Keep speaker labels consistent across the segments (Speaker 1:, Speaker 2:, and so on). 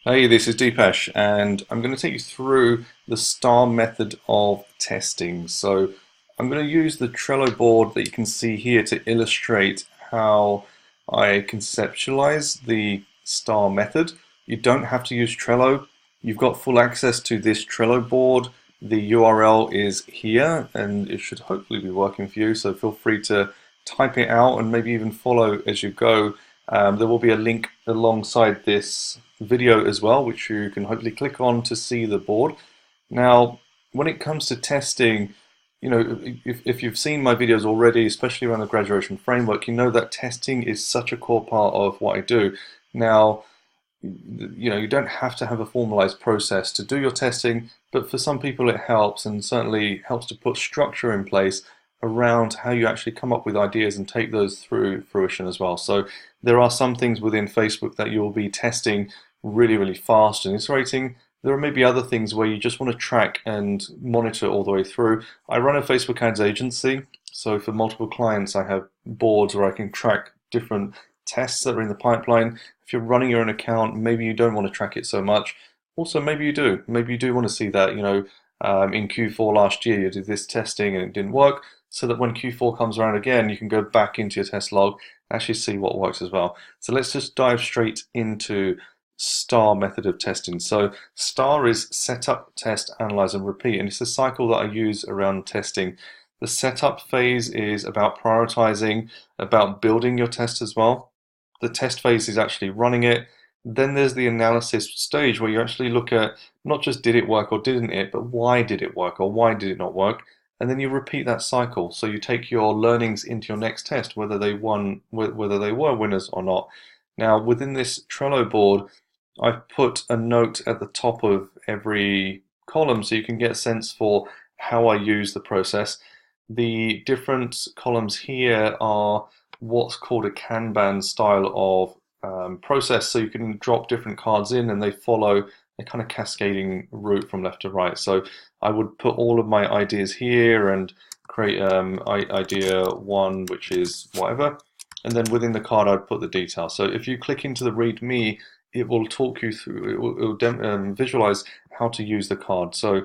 Speaker 1: Hey, this is Deepesh, and I'm going to take you through the STAR method of testing. So I'm going to use the Trello board that you can see here to illustrate how I conceptualize the STAR method. You don't have to use Trello. You've got full access to this Trello board. The URL is here, and it should hopefully be working for you. So feel free to type it out and maybe even follow as you go. There will be a link alongside this video as well, which you can hopefully click on to see the board. Now, when it comes to testing, if you've seen my videos already, especially around the graduation framework, you know that testing is such a core part of what I do. Now, you don't have to have a formalized process to do your testing, but for some people it helps, and certainly helps to put structure in place around how you actually come up with ideas and take those through fruition as well. So there are some things within Facebook that you'll be testing really, really fast and iterating. There are maybe other things where you just want to track and monitor all the way through. I run a Facebook ads agency, so for multiple clients I have boards where I can track different tests that are in the pipeline. If you're running your own account, maybe you don't want to track it so much. Also, maybe you do. Maybe you do want to see that, in Q4 last year you did this testing and it didn't work, so that when Q4 comes around again, you can go back into your test log and actually see what works as well. So let's just dive straight into STAR method of testing. So STAR is setup, test, analyze, and repeat, and it's a cycle that I use around testing. The setup phase is about prioritizing, about building your test as well. The test phase is actually running it. Then there's the analysis stage where you actually look at not just did it work or didn't it, but why did it work or why did it not work? And then you repeat that cycle. So you take your learnings into your next test, whether they were winners or not. Now, within this Trello board, I've put a note at the top of every column so you can get a sense for how I use the process. The different columns here are what's called a Kanban style of process. So you can drop different cards in and they follow a kind of cascading route from left to right. So I would put all of my ideas here and create idea one, which is whatever. And then within the card, I'd put the details. So if you click into the README, it will talk you through, it will visualize how to use the card. So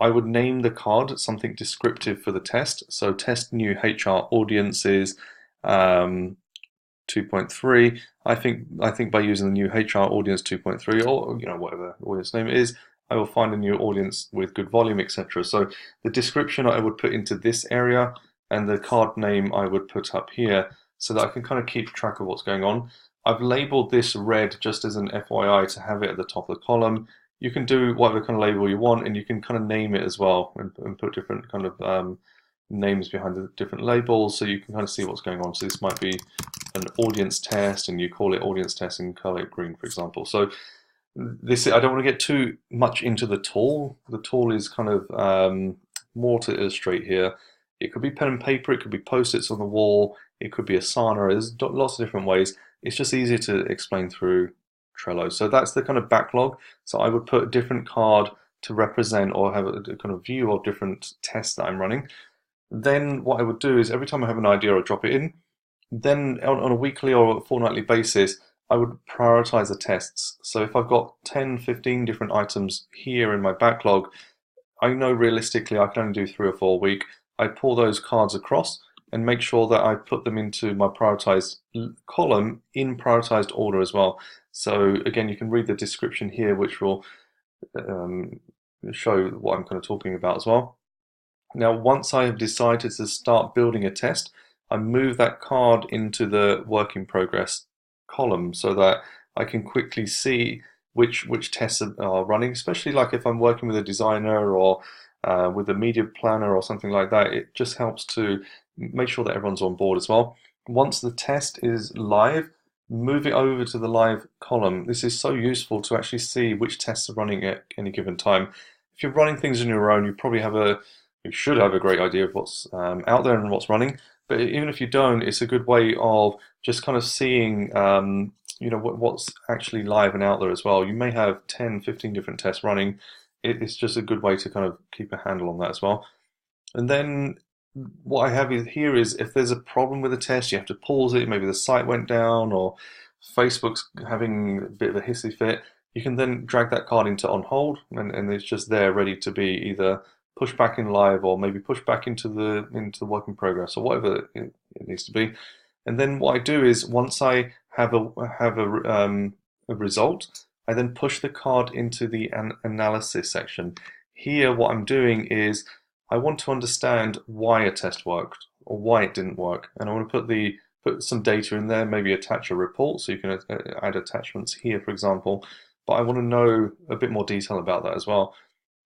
Speaker 1: I would name the card something descriptive for the test. So test new HR audiences 2.3. I think by using the new HR audience 2.3 or whatever audience name it is, I will find a new audience with good volume, etc. So the description I would put into this area and the card name I would put up here so that I can kind of keep track of what's going on. I've labeled this red just as an FYI to have it at the top of the column. You can do whatever kind of label you want, and you can kind of name it as well and put different kind of names behind the different labels so you can kind of see what's going on. So this might be an audience test and you call it audience test and color it green, for example. So I don't want to get too much into the tool. The tool is kind of more to illustrate here. It could be pen and paper, it could be post-its on the wall, it could be Asana. There's lots of different ways. It's just easier to explain through Trello. So that's the kind of backlog. So I would put a different card to represent or have a kind of view of different tests that I'm running. Then what I would do is every time I have an idea, I'll drop it in. Then on a weekly or a fortnightly basis, I would prioritize the tests. So if I've got 10, 15 different items here in my backlog, I know realistically I can only do 3 or 4 a week. I pull those cards across and make sure that I put them into my prioritized column in prioritized order as well. So again, you can read the description here, which will show what I'm kind of talking about as well. Now, once I have decided to start building a test, I move that card into the work in progress column so that I can quickly see which tests are running, especially like if I'm working with a designer or with a media planner or something like that. It just helps to make sure that everyone's on board as well. Once the test is live, move it over to the live column. This is so useful to actually see which tests are running at any given time. If you're running things on your own, you should have a great idea of what's out there and what's running. But even if you don't, it's a good way of just kind of seeing what's actually live and out there as well. You may have 10, 15 different tests running. It's just a good way to kind of keep a handle on that as well. And then what I have here is if there's a problem with a test, you have to pause it. Maybe the site went down or Facebook's having a bit of a hissy fit. You can then drag that card into on hold, and it's just there ready to be either pushed back in live or maybe pushed back into the work in progress or whatever it needs to be. And then what I do is once I have a result, I then push the card into the analysis section. Here, what I'm doing is I want to understand why a test worked or why it didn't work, and I want to put some data in there, maybe attach a report, so you can add attachments here, for example. But I want to know a bit more detail about that as well.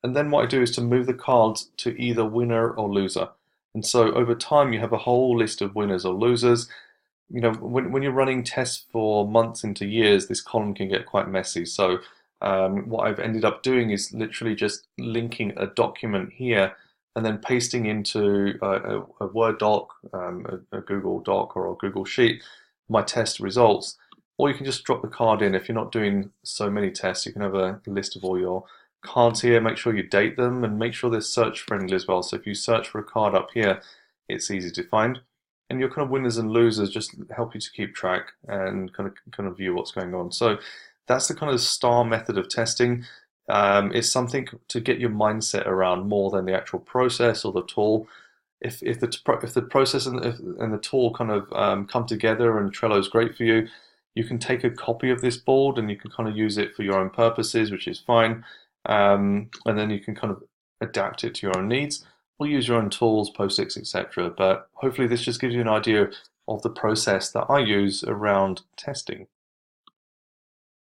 Speaker 1: And then what I do is to move the cards to either winner or loser. And so over time, you have a whole list of winners or losers. You know, when you're running tests for months into years, this column can get quite messy. So what I've ended up doing is literally just linking a document here and then pasting into a Word doc, a Google Doc or a Google Sheet, my test results. Or you can just drop the card in. If you're not doing so many tests, you can have a list of all your cards here. Make sure you date them and make sure they're search friendly as well. So if you search for a card up here, it's easy to find. And your kind of winners and losers just help you to keep track and kind of view what's going on. So that's the kind of STAR method of testing. It's something to get your mindset around more than the actual process or the tool. If the process and the tool kind of come together and Trello is great for you, you can take a copy of this board and you can kind of use it for your own purposes, which is fine. And then you can kind of adapt it to your own needs or use your own tools, post-its, etc. But hopefully this just gives you an idea of the process that I use around testing.